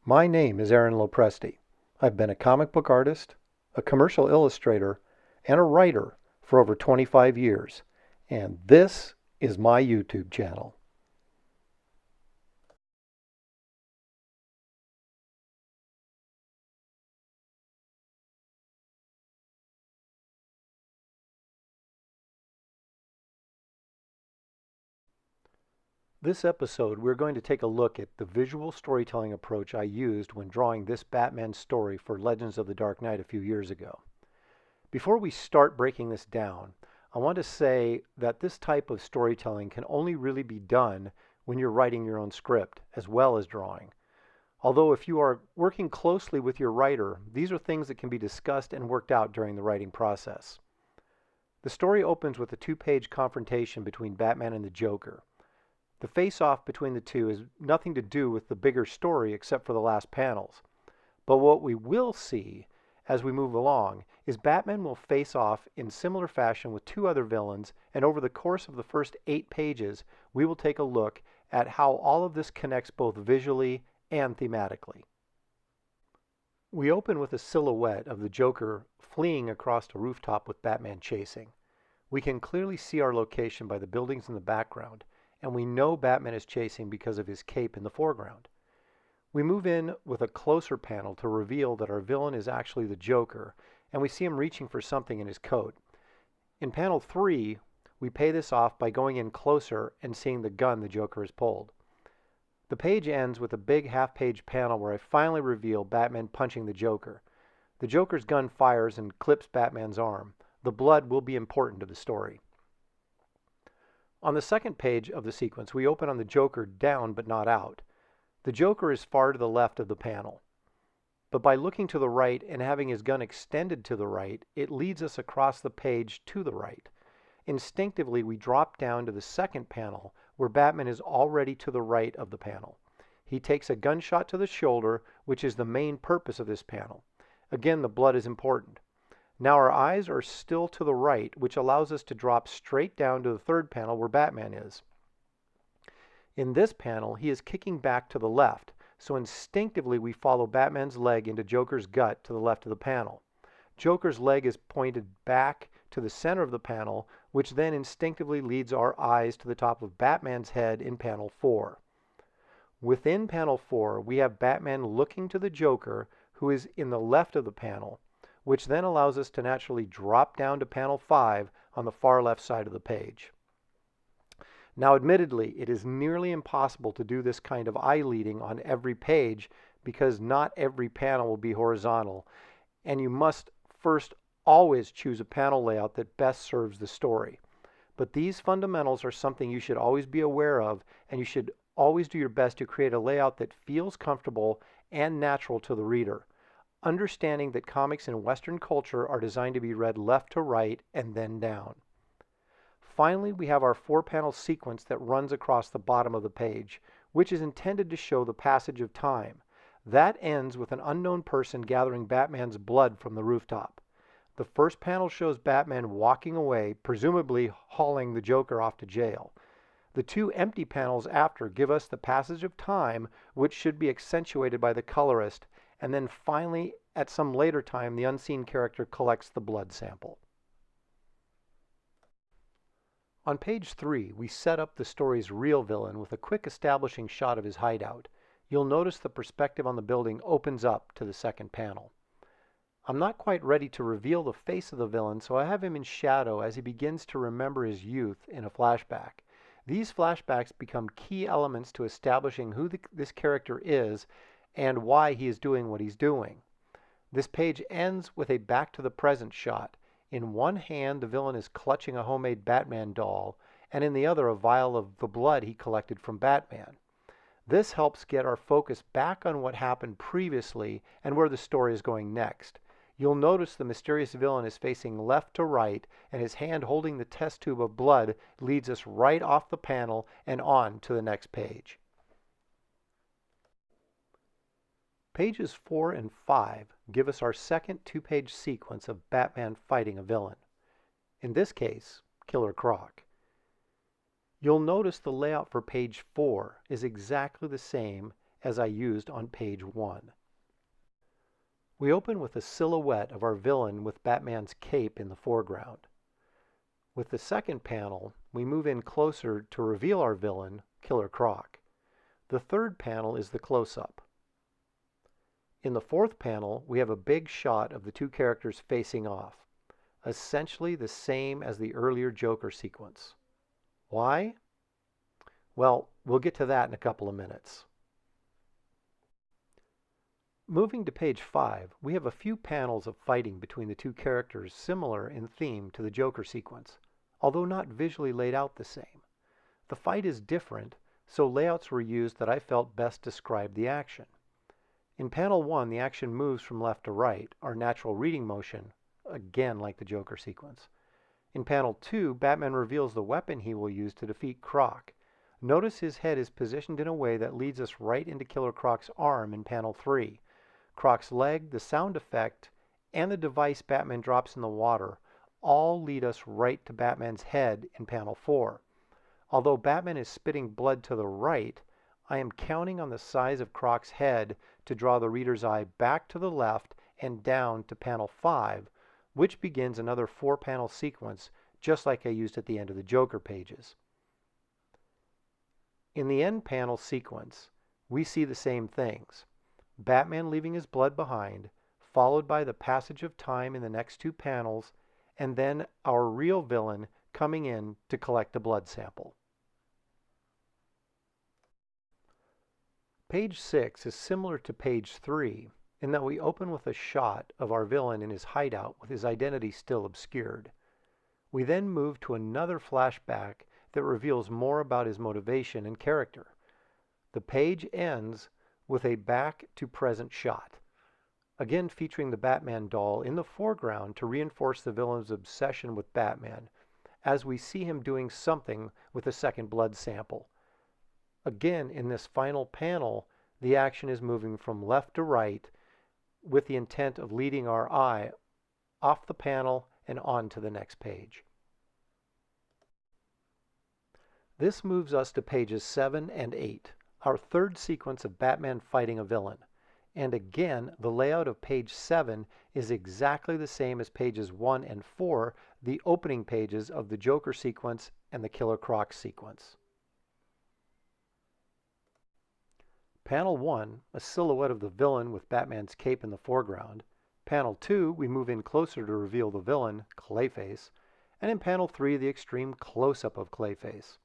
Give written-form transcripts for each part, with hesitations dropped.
My name is Aaron Lopresti. I've been a comic book artist, a commercial illustrator, and a writer for over 25 years, and this is my YouTube channel. This episode, we're going to take a look at the visual storytelling approach I used when drawing this Batman story for Legends of the Dark Knight a few years ago. Before we start breaking this down, I want to say that this type of storytelling can only really be done when you're writing your own script as well as drawing. Although if you are working closely with your writer, these are things that can be discussed and worked out during the writing process. The story opens with a two-page confrontation between Batman and the Joker. The face-off between the two has nothing to do with the bigger story except for the last panels. But what we will see as we move along is Batman will face off in similar fashion with two other villains, and over the course of the first 8 pages, we will take a look at how all of this connects both visually and thematically. We open with a silhouette of the Joker fleeing across a rooftop with Batman chasing. We can clearly see our location by the buildings in the background, and we know Batman is chasing because of his cape in the foreground. We move in with a closer panel to reveal that our villain is actually the Joker, and we see him reaching for something in his coat. In panel 3, we pay this off by going in closer and seeing the gun the Joker has pulled. The page ends with a big half-page panel where I finally reveal Batman punching the Joker. The Joker's gun fires and clips Batman's arm. The blood will be important to the story. On the second page of the sequence, we open on the Joker down but not out. The Joker is far to the left of the panel. But by looking to the right and having his gun extended to the right, it leads us across the page to the right. Instinctively, we drop down to the second panel where Batman is already to the right of the panel. He takes a gunshot to the shoulder, which is the main purpose of this panel. Again, the blood is important. Now our eyes are still to the right, which allows us to drop straight down to the third panel where Batman is. In this panel, he is kicking back to the left, so instinctively we follow Batman's leg into Joker's gut to the left of the panel. Joker's leg is pointed back to the center of the panel, which then instinctively leads our eyes to the top of Batman's head in panel 4. Within panel 4, we have Batman looking to the Joker, who is in the left of the panel, which then allows us to naturally drop down to panel 5 on the far left side of the page. Now, admittedly, it is nearly impossible to do this kind of eye leading on every page because not every panel will be horizontal, and you must first always choose a panel layout that best serves the story. But these fundamentals are something you should always be aware of, and you should always do your best to create a layout that feels comfortable and natural to the reader, understanding that comics in Western culture are designed to be read left to right and then down. Finally, we have our 4-panel sequence that runs across the bottom of the page, which is intended to show the passage of time. That ends with an unknown person gathering Batman's blood from the rooftop. The first panel shows Batman walking away, presumably hauling the Joker off to jail. The 2 empty panels after give us the passage of time, which should be accentuated by the colorist, and then finally, at some later time, the unseen character collects the blood sample. On page 3, we set up the story's real villain with a quick establishing shot of his hideout. You'll notice the perspective on the building opens up to the second panel. I'm not quite ready to reveal the face of the villain, so I have him in shadow as he begins to remember his youth in a flashback. These flashbacks become key elements to establishing who this character is and why he is doing what he's doing. This page ends with a back to the present shot. In one hand, the villain is clutching a homemade Batman doll, and in the other, a vial of the blood he collected from Batman. This helps get our focus back on what happened previously and where the story is going next. You'll notice the mysterious villain is facing left to right, and his hand holding the test tube of blood leads us right off the panel and on to the next page. Pages 4 and 5 give us our second 2-page sequence of Batman fighting a villain. In this case, Killer Croc. You'll notice the layout for page 4 is exactly the same as I used on page 1. We open with a silhouette of our villain with Batman's cape in the foreground. With the second panel, we move in closer to reveal our villain, Killer Croc. The third panel is the close-up. In the fourth panel, we have a big shot of the two characters facing off, essentially the same as the earlier Joker sequence. Why? Well, we'll get to that in a couple of minutes. Moving to page 5, we have a few panels of fighting between the two characters similar in theme to the Joker sequence, although not visually laid out the same. The fight is different, so layouts were used that I felt best described the action. In panel 1, the action moves from left to right, our natural reading motion, again like the Joker sequence. In panel 2, Batman reveals the weapon he will use to defeat Croc. Notice his head is positioned in a way that leads us right into Killer Croc's arm in panel 3. Croc's leg, the sound effect, and the device Batman drops in the water all lead us right to Batman's head in panel 4. Although Batman is spitting blood to the right, I am counting on the size of Croc's head to draw the reader's eye back to the left and down to panel 5, which begins another 4-panel sequence just like I used at the end of the Joker pages. In the end panel sequence, we see the same things. Batman leaving his blood behind, followed by the passage of time in the next 2 panels, and then our real villain coming in to collect a blood sample. Page 6 is similar to page 3 in that we open with a shot of our villain in his hideout with his identity still obscured. We then move to another flashback that reveals more about his motivation and character. The page ends with a back to present shot, again featuring the Batman doll in the foreground to reinforce the villain's obsession with Batman, as we see him doing something with the second blood sample. Again, in this final panel, the action is moving from left to right with the intent of leading our eye off the panel and on to the next page. This moves us to pages 7 and 8, our third sequence of Batman fighting a villain. And again, the layout of page 7 is exactly the same as pages 1 and 4, the opening pages of the Joker sequence and the Killer Croc sequence. Panel 1, a silhouette of the villain with Batman's cape in the foreground. Panel 2, we move in closer to reveal the villain, Clayface. And in panel 3, the extreme close-up of Clayface.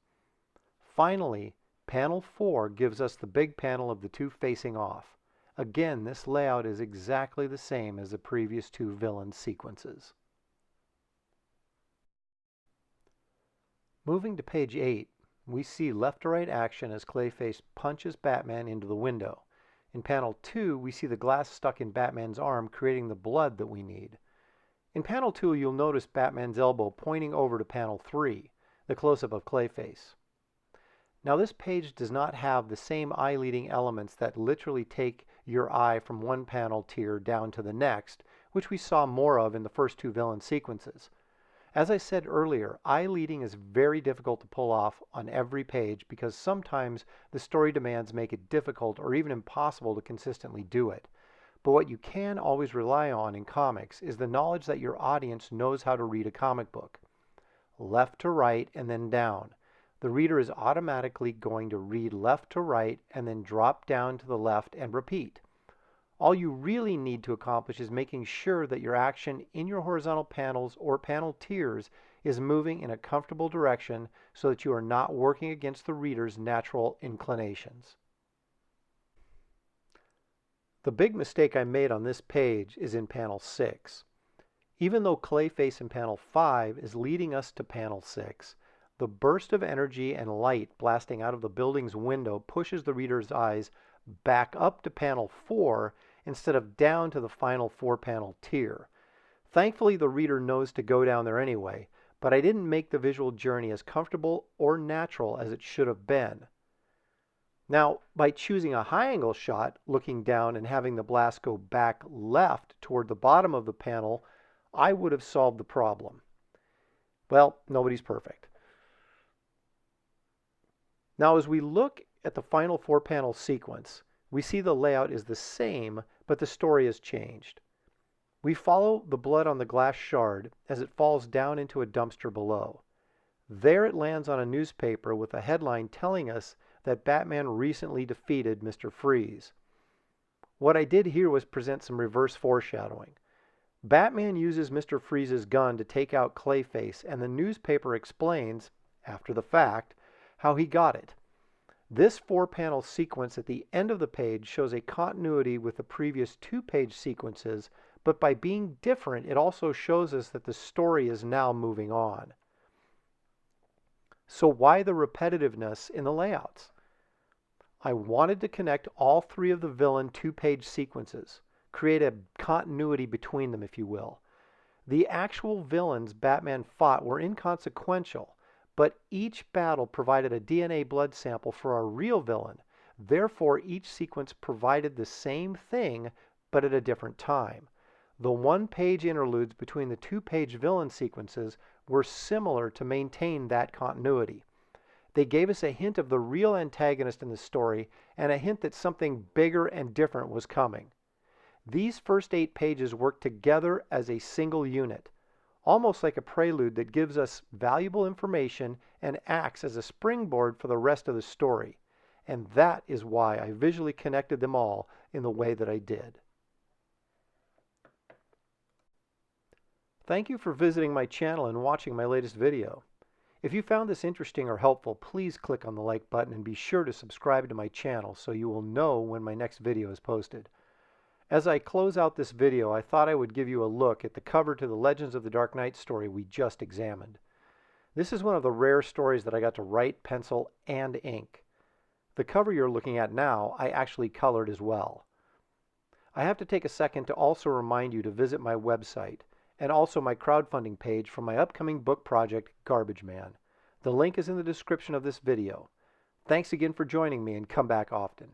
Finally, panel 4 gives us the big panel of the two facing off. Again, this layout is exactly the same as the previous 2 villain sequences. Moving to page 8, we see left to right action as Clayface punches Batman into the window. In panel 2, we see the glass stuck in Batman's arm, creating the blood that we need. In panel 2, you'll notice Batman's elbow pointing over to panel 3, the close-up of Clayface. Now, this page does not have the same eye-leading elements that literally take your eye from one panel tier down to the next, which we saw more of in the first 2 villain sequences. As I said earlier, eye-leading is very difficult to pull off on every page because sometimes the story demands make it difficult or even impossible to consistently do it. But what you can always rely on in comics is the knowledge that your audience knows how to read a comic book. Left to right and then down. The reader is automatically going to read left to right and then drop down to the left and repeat. All you really need to accomplish is making sure that your action in your horizontal panels or panel tiers is moving in a comfortable direction so that you are not working against the reader's natural inclinations. The big mistake I made on this page is in panel 6. Even though Clayface in panel 5 is leading us to panel 6, the burst of energy and light blasting out of the building's window pushes the reader's eyes back up to panel 4 instead of down to the final 4-panel tier. Thankfully, the reader knows to go down there anyway, but I didn't make the visual journey as comfortable or natural as it should have been. Now, by choosing a high-angle shot, looking down and having the blast go back left toward the bottom of the panel, I would have solved the problem. Well, nobody's perfect. Now, as we look at the final 4-panel sequence, we see the layout is the same, but the story has changed. We follow the blood on the glass shard as it falls down into a dumpster below. There it lands on a newspaper with a headline telling us that Batman recently defeated Mr. Freeze. What I did here was present some reverse foreshadowing. Batman uses Mr. Freeze's gun to take out Clayface, and the newspaper explains, after the fact, how he got it. This 4-panel sequence at the end of the page shows a continuity with the previous 2-page sequences, but by being different, it also shows us that the story is now moving on. So why the repetitiveness in the layouts? I wanted to connect all 3 of the villain 2-page sequences, create a continuity between them, if you will. The actual villains Batman fought were inconsequential, but each battle provided a DNA blood sample for our real villain. Therefore, each sequence provided the same thing, but at a different time. The 1-page interludes between the 2-page villain sequences were similar to maintain that continuity. They gave us a hint of the real antagonist in the story and a hint that something bigger and different was coming. These first 8 pages work together as a single unit, almost like a prelude that gives us valuable information and acts as a springboard for the rest of the story. And that is why I visually connected them all in the way that I did. Thank you for visiting my channel and watching my latest video. If you found this interesting or helpful, please click on the like button and be sure to subscribe to my channel so you will know when my next video is posted. As I close out this video, I thought I would give you a look at the cover to the Legends of the Dark Knight story we just examined. This is one of the rare stories that I got to write, pencil, and ink. The cover you're looking at now, I actually colored as well. I have to take a second to also remind you to visit my website and also my crowdfunding page for my upcoming book project, Garbage Man. The link is in the description of this video. Thanks again for joining me, and come back often.